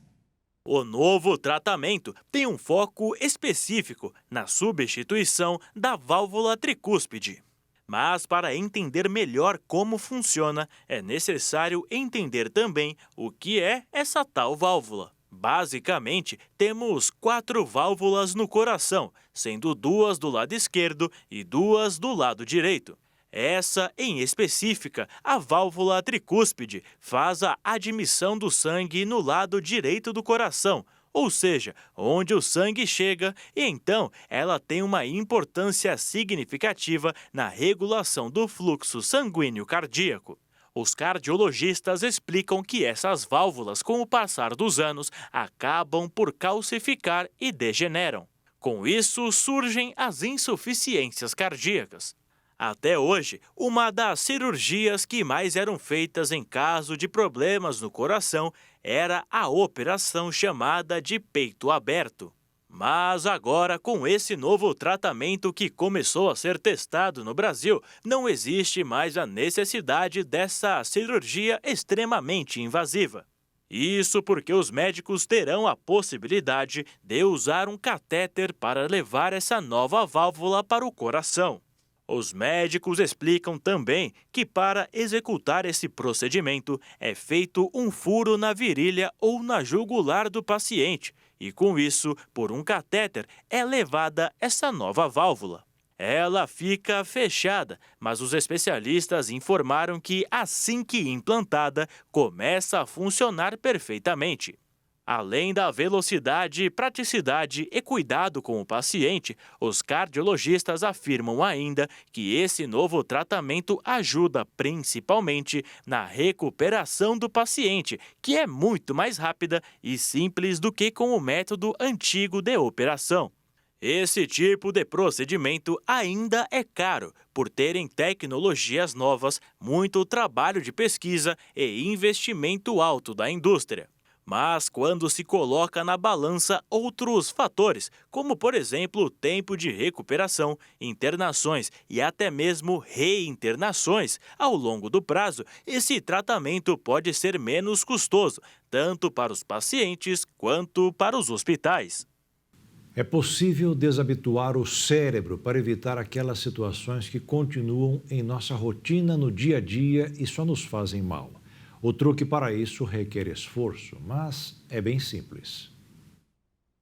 O novo tratamento tem um foco específico na substituição da válvula tricúspide. Mas para entender melhor como funciona, é necessário entender também o que é essa tal válvula. Basicamente, temos 4 válvulas no coração, sendo 2 do lado esquerdo e 2 do lado direito. Essa, em específica, a válvula tricúspide, faz a admissão do sangue no lado direito do coração, ou seja, onde o sangue chega, e então ela tem uma importância significativa na regulação do fluxo sanguíneo cardíaco. Os cardiologistas explicam que essas válvulas, com o passar dos anos, acabam por calcificar e degeneram. Com isso, surgem as insuficiências cardíacas. Até hoje, uma das cirurgias que mais eram feitas em caso de problemas no coração era a operação chamada de peito aberto. Mas agora, com esse novo tratamento que começou a ser testado no Brasil, não existe mais a necessidade dessa cirurgia extremamente invasiva. Isso porque os médicos terão a possibilidade de usar um catéter para levar essa nova válvula para o coração. Os médicos explicam também que para executar esse procedimento é feito um furo na virilha ou na jugular do paciente e, com isso, por um catéter, é levada essa nova válvula. Ela fica fechada, mas os especialistas informaram que, assim que implantada, começa a funcionar perfeitamente. Além da velocidade, praticidade e cuidado com o paciente, os cardiologistas afirmam ainda que esse novo tratamento ajuda principalmente na recuperação do paciente, que é muito mais rápida e simples do que com o método antigo de operação. Esse tipo de procedimento ainda é caro, por terem tecnologias novas, muito trabalho de pesquisa e investimento alto da indústria. Mas quando se coloca na balança outros fatores, como por exemplo o tempo de recuperação, internações e até mesmo reinternações, ao longo do prazo, esse tratamento pode ser menos custoso, tanto para os pacientes quanto para os hospitais. É possível desabituar o cérebro para evitar aquelas situações que continuam em nossa rotina no dia a dia e só nos fazem mal. O truque para isso requer esforço, mas é bem simples.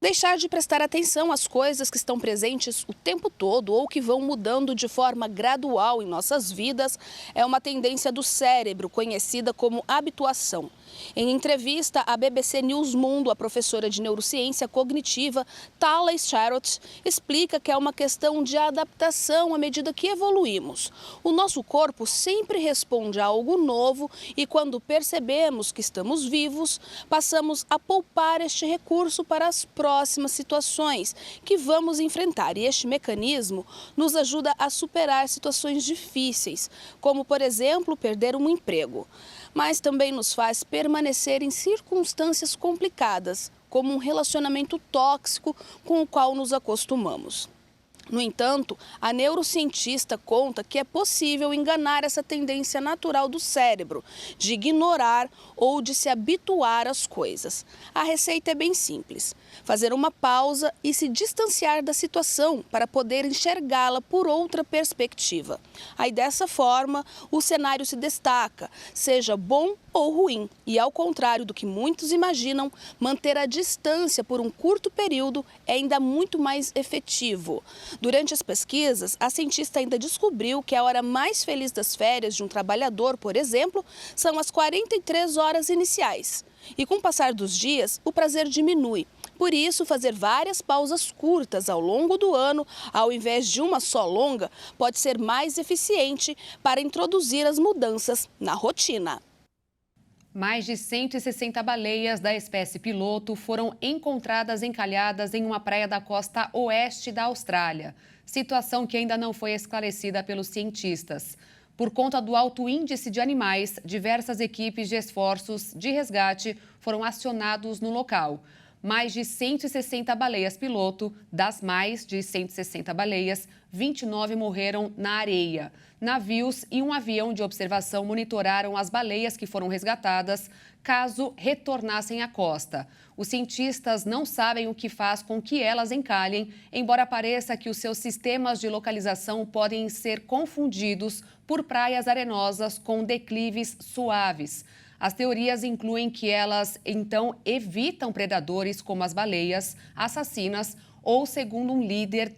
Deixar de prestar atenção às coisas que estão presentes o tempo todo ou que vão mudando de forma gradual em nossas vidas é uma tendência do cérebro, conhecida como habituação. Em entrevista à BBC News Mundo, a professora de neurociência cognitiva, Tala Sharot, explica que é uma questão de adaptação à medida que evoluímos. O nosso corpo sempre responde a algo novo e quando percebemos que estamos vivos, passamos a poupar este recurso para as próximas situações que vamos enfrentar. E este mecanismo nos ajuda a superar situações difíceis, como, por exemplo, perder um emprego. Mas também nos faz permanecer em circunstâncias complicadas, como um relacionamento tóxico com o qual nos acostumamos. No entanto, a neurocientista conta que é possível enganar essa tendência natural do cérebro de ignorar ou de se habituar às coisas. A receita é bem simples: fazer uma pausa e se distanciar da situação para poder enxergá-la por outra perspectiva. Aí, dessa forma, o cenário se destaca, seja bom ou ruim. E, ao contrário do que muitos imaginam, manter a distância por um curto período é ainda muito mais efetivo. Durante as pesquisas, a cientista ainda descobriu que a hora mais feliz das férias de um trabalhador, por exemplo, são as 43 horas iniciais. E com o passar dos dias, o prazer diminui. Por isso, fazer várias pausas curtas ao longo do ano, ao invés de uma só longa, pode ser mais eficiente para introduzir as mudanças na rotina. Mais de 160 baleias da espécie piloto foram encontradas encalhadas em uma praia da costa oeste da Austrália. Situação que ainda não foi esclarecida pelos cientistas. Por conta do alto índice de animais, diversas equipes de esforços de resgate foram acionados no local. Mais de 160 baleias piloto, das mais de 160 baleias, 29 morreram na areia. Navios e um avião de observação monitoraram as baleias que foram resgatadas, caso retornassem à costa. Os cientistas não sabem o que faz com que elas encalhem, embora pareça que os seus sistemas de localização podem ser confundidos por praias arenosas com declives suaves. As teorias incluem que elas, então, evitam predadores como as baleias assassinas ou seguindo um líder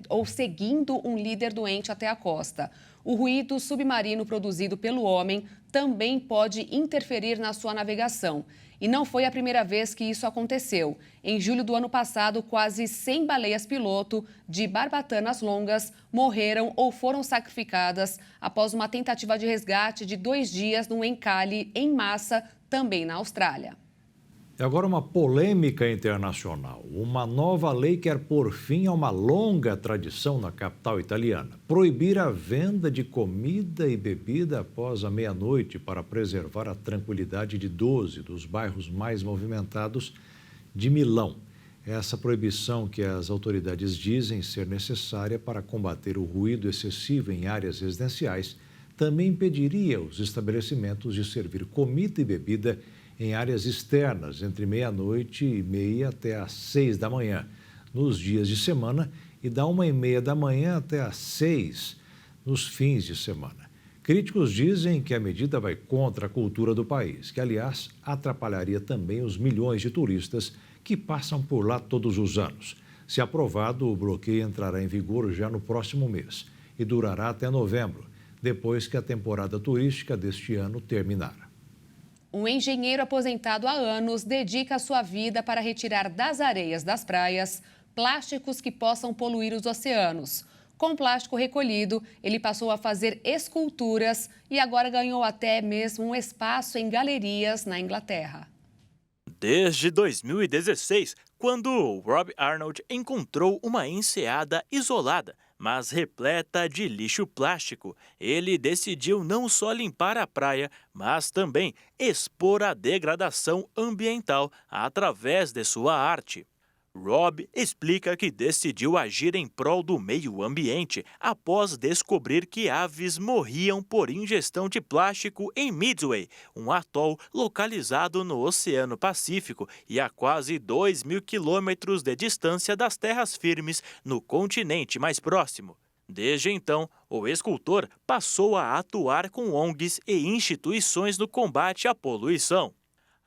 doente até a costa. O ruído submarino produzido pelo homem também pode interferir na sua navegação. E não foi a primeira vez que isso aconteceu. Em julho do ano passado, quase 100 baleias piloto de barbatanas longas morreram ou foram sacrificadas após uma tentativa de resgate de 2 dias num encalhe em massa, também na Austrália. E agora uma polêmica internacional. Uma nova lei quer pôr fim a uma longa tradição na capital italiana. Proibir a venda de comida e bebida após a meia-noite para preservar a tranquilidade de 12 dos bairros mais movimentados de Milão. Essa proibição que as autoridades dizem ser necessária para combater o ruído excessivo em áreas residenciais também impediria os estabelecimentos de servir comida e bebida em áreas externas, entre meia-noite e meia até às 6 da manhã, nos dias de semana, e da 1h30 da manhã até às 6 nos fins de semana. Críticos dizem que a medida vai contra a cultura do país, que, aliás, atrapalharia também os milhões de turistas que passam por lá todos os anos. Se aprovado, o bloqueio entrará em vigor já no próximo mês e durará até novembro, depois que a temporada turística deste ano terminar. Um engenheiro aposentado há anos dedica a sua vida para retirar das areias das praias plásticos que possam poluir os oceanos. Com plástico recolhido, ele passou a fazer esculturas e agora ganhou até mesmo um espaço em galerias na Inglaterra. Desde 2016, quando Rob Arnold encontrou uma enseada isolada, mas repleta de lixo plástico, ele decidiu não só limpar a praia, mas também expor a degradação ambiental através de sua arte. Rob explica que decidiu agir em prol do meio ambiente após descobrir que aves morriam por ingestão de plástico em Midway, um atol localizado no Oceano Pacífico e a quase 2.000 quilômetros de distância das terras firmes no continente mais próximo. Desde então, o escultor passou a atuar com ONGs e instituições no combate à poluição.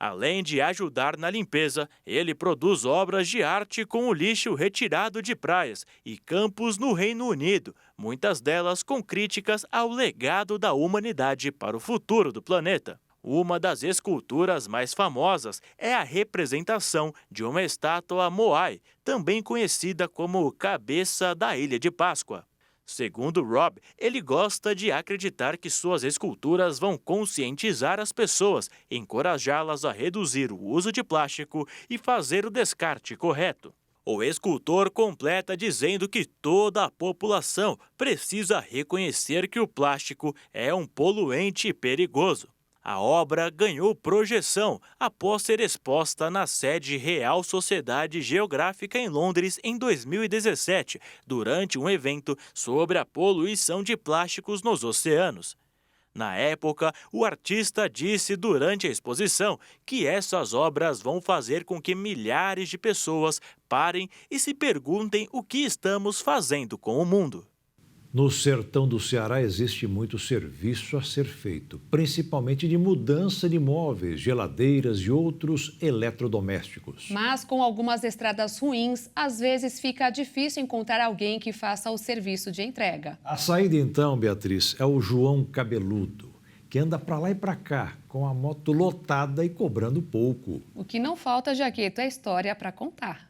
Além de ajudar na limpeza, ele produz obras de arte com o lixo retirado de praias e campos no Reino Unido, muitas delas com críticas ao legado da humanidade para o futuro do planeta. Uma das esculturas mais famosas é a representação de uma estátua Moai, também conhecida como Cabeça da Ilha de Páscoa. Segundo Rob, ele gosta de acreditar que suas esculturas vão conscientizar as pessoas, encorajá-las a reduzir o uso de plástico e fazer o descarte correto. O escultor completa dizendo que toda a população precisa reconhecer que o plástico é um poluente perigoso. A obra ganhou projeção após ser exposta na sede Real Sociedade Geográfica em Londres em 2017, durante um evento sobre a poluição de plásticos nos oceanos. Na época, o artista disse durante a exposição que essas obras vão fazer com que milhares de pessoas parem e se perguntem o que estamos fazendo com o mundo. No sertão do Ceará existe muito serviço a ser feito, principalmente de mudança de móveis, geladeiras e outros eletrodomésticos. Mas com algumas estradas ruins, às vezes fica difícil encontrar alguém que faça o serviço de entrega. A saída então, Beatriz, é o João Cabeludo, que anda para lá e para cá, com a moto lotada e cobrando pouco. O que não falta, Jaqueto, é história para contar.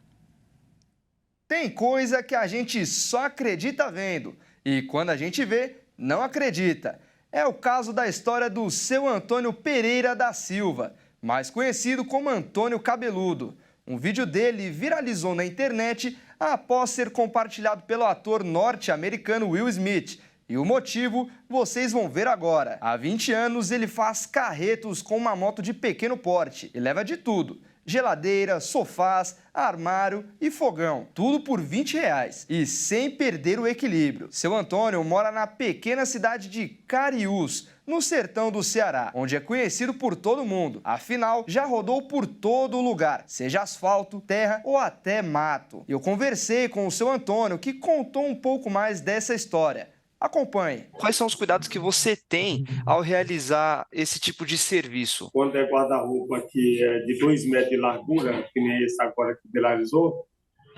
Tem coisa que a gente só acredita vendo. E quando a gente vê, não acredita. É o caso da história do seu Antônio Pereira da Silva, mais conhecido como Antônio Cabeludo. Um vídeo dele viralizou na internet após ser compartilhado pelo ator norte-americano Will Smith. E o motivo vocês vão ver agora. Há 20 anos ele faz carretos com uma moto de pequeno porte e leva de tudo. Geladeira, sofás, armário e fogão. Tudo por R$20 e sem perder o equilíbrio. Seu Antônio mora na pequena cidade de Cariús, no sertão do Ceará, onde é conhecido por todo mundo. Afinal, já rodou por todo lugar, seja asfalto, terra ou até mato. Eu conversei com o seu Antônio, que contou um pouco mais dessa história. Acompanhe. Quais são os cuidados que você tem ao realizar esse tipo de serviço? Quando é guarda-roupa que é de 2 metros de largura, que nem esse agora que viralizou,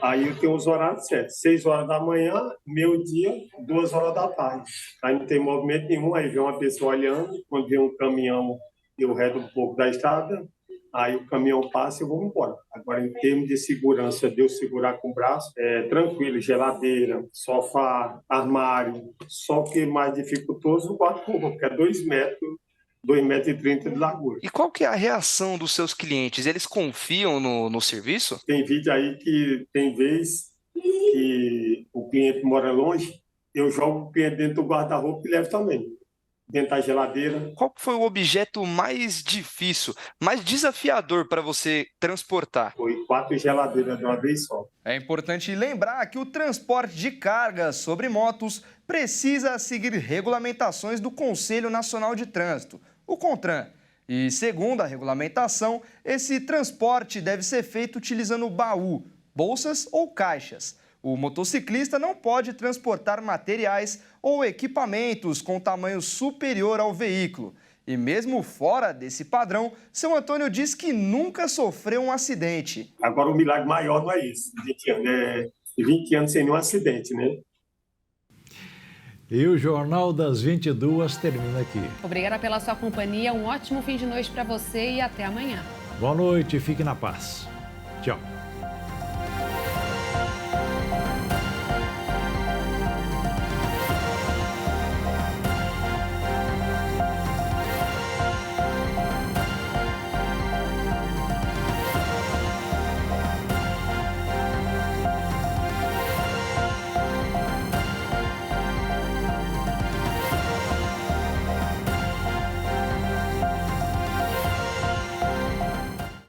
aí eu tenho os horários certos. 6 horas da manhã, meio-dia, 2 horas da tarde. Aí não tem movimento nenhum, aí vem uma pessoa olhando, quando vem um caminhão, eu reto um pouco da estrada, aí o caminhão passa e eu vou embora. Agora, em termos de segurança, de eu segurar com o braço, é tranquilo, geladeira, sofá, armário. Só o que mais dificultoso, o guarda-roupa, porque é 2 metros, 2,30 metros de largura. E qual que é a reação dos seus clientes? Eles confiam no serviço? Tem vídeo aí que tem vez que o cliente mora longe, eu jogo o cliente dentro do guarda-roupa e levo também. Dentro da geladeira. Qual foi o objeto mais difícil, mais desafiador para você transportar? Foi 4 geladeiras de uma vez só. É importante lembrar que o transporte de cargas sobre motos precisa seguir regulamentações do Conselho Nacional de Trânsito, o CONTRAN. E, segundo a regulamentação, esse transporte deve ser feito utilizando baú, bolsas ou caixas. O motociclista não pode transportar materiais ou equipamentos com tamanho superior ao veículo. E mesmo fora desse padrão, seu Antônio diz que nunca sofreu um acidente. Agora o milagre maior não é isso. 20 anos sem nenhum acidente, né? E o Jornal das 22 termina aqui. Obrigada pela sua companhia, um ótimo fim de noite para você e até amanhã. Boa noite, fique na paz. Tchau.